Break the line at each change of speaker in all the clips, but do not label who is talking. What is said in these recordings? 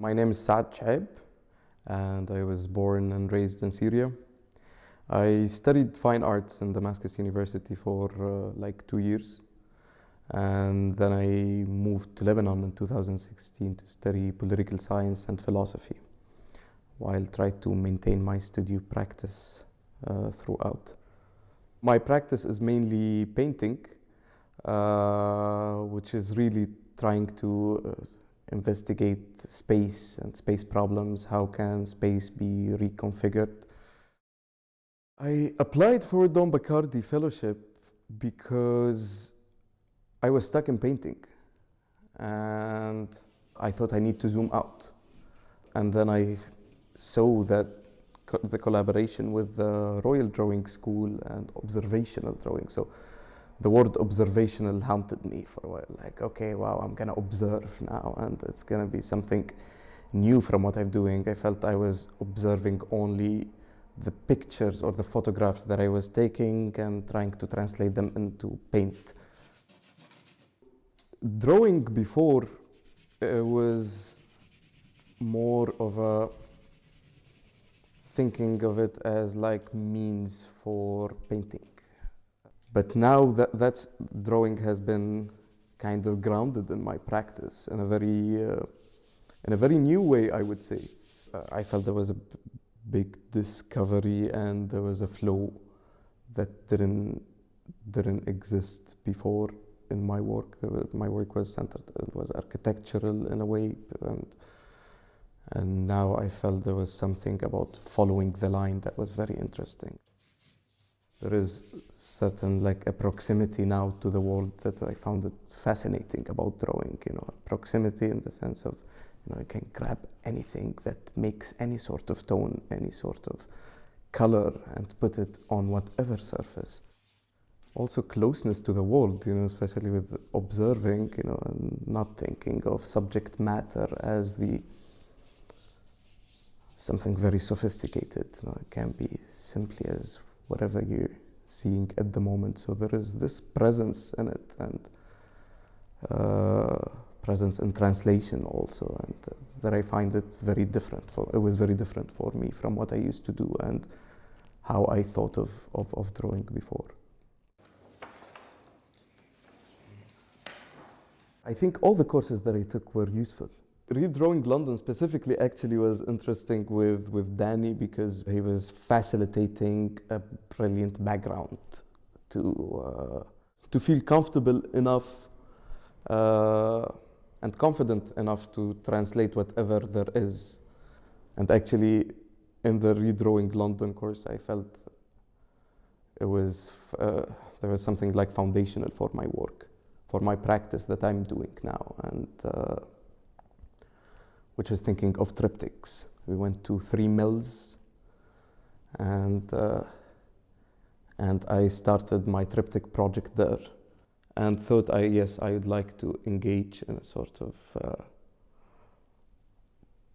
My name is Choeb, and I was born and raised in Syria. I studied fine arts in Damascus University for like 2 years, and then I moved to Lebanon in 2016 to study political science and philosophy, while trying to maintain my studio practice throughout. My practice is mainly painting, which is really trying to investigate space and space problems. How can space be reconfigured? I applied for Don Bachardy Fellowship because I was stuck in painting and I thought I need to zoom out. And then I saw that the collaboration with the Royal Drawing School and observational drawing. So the word observational haunted me for a while. Like, okay, wow, I'm gonna observe now, and it's gonna be something new from what I'm doing. I felt I was observing only the pictures or the photographs that I was taking and trying to translate them into paint. Drawing before was more of a thinking of it as like means for painting. But now that drawing has been kind of grounded in my practice in a very new way, I would say. I felt there was a big discovery and there was a flow that didn't exist before in my work. My work was centered, it was architectural in a way, and now I felt there was something about following the line that was very interesting. There is certain like a proximity now to the world that I found it fascinating about drawing, proximity in the sense of, you can grab anything that makes any sort of tone, any sort of color and put it on whatever surface. Also closeness to the world, especially with observing, and not thinking of subject matter as something very sophisticated. It can be simply as whatever you're seeing at the moment. So there is this presence in it, and presence in translation also, and that I find it very different. It was very different for me from what I used to do and how I thought of drawing before. I think all the courses that I took were useful. Redrawing London specifically actually was interesting with Danny because he was facilitating a brilliant background to feel comfortable enough and confident enough to translate whatever there is. And actually in the Redrawing London course I felt it was there was something like foundational for my work, for my practice that I'm doing now, and which is thinking of triptychs. We went to 3 mills, and I started my triptych project there, and thought I would like to engage in a sort of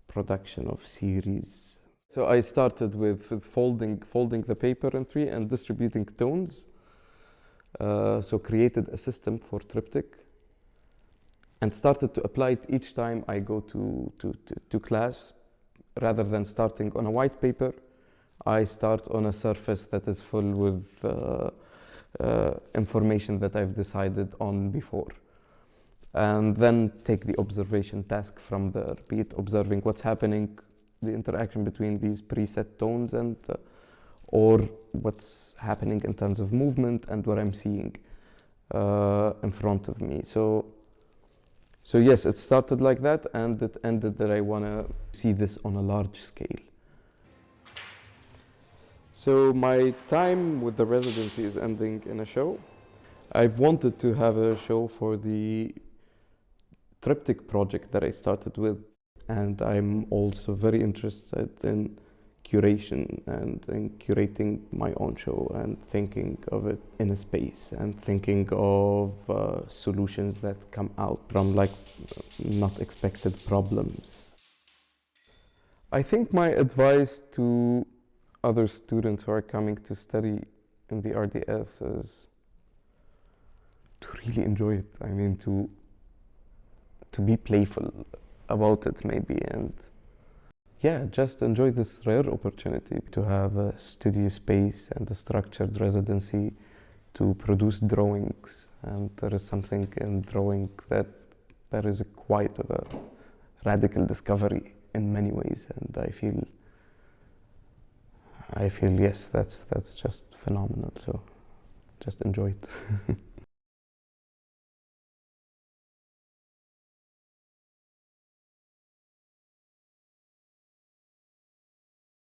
production of series. So I started with folding the paper in 3 and distributing tones. So created a system for triptych and started to apply it each time I go to class. Rather than starting on a white paper, I start on a surface that is full with information that I've decided on before. And then take the observation task from there, be it observing what's happening, the interaction between these preset tones, and or what's happening in terms of movement and what I'm seeing in front of me. So yes, it started like that, and it ended that I want to see this on a large scale. So my time with the residency is ending in a show. I've wanted to have a show for the triptych project that I started with, and I'm also very interested in curation and in curating my own show and thinking of it in a space and thinking of solutions that come out from like not expected problems. I think my advice to other students who are coming to study in the RDS is to really enjoy it. I mean, to be playful. about it maybe, and yeah, just enjoy this rare opportunity to have a studio space and a structured residency to produce drawings. And there is something in drawing that is quite of a radical discovery in many ways, and I feel yes, that's just phenomenal. So just enjoy it.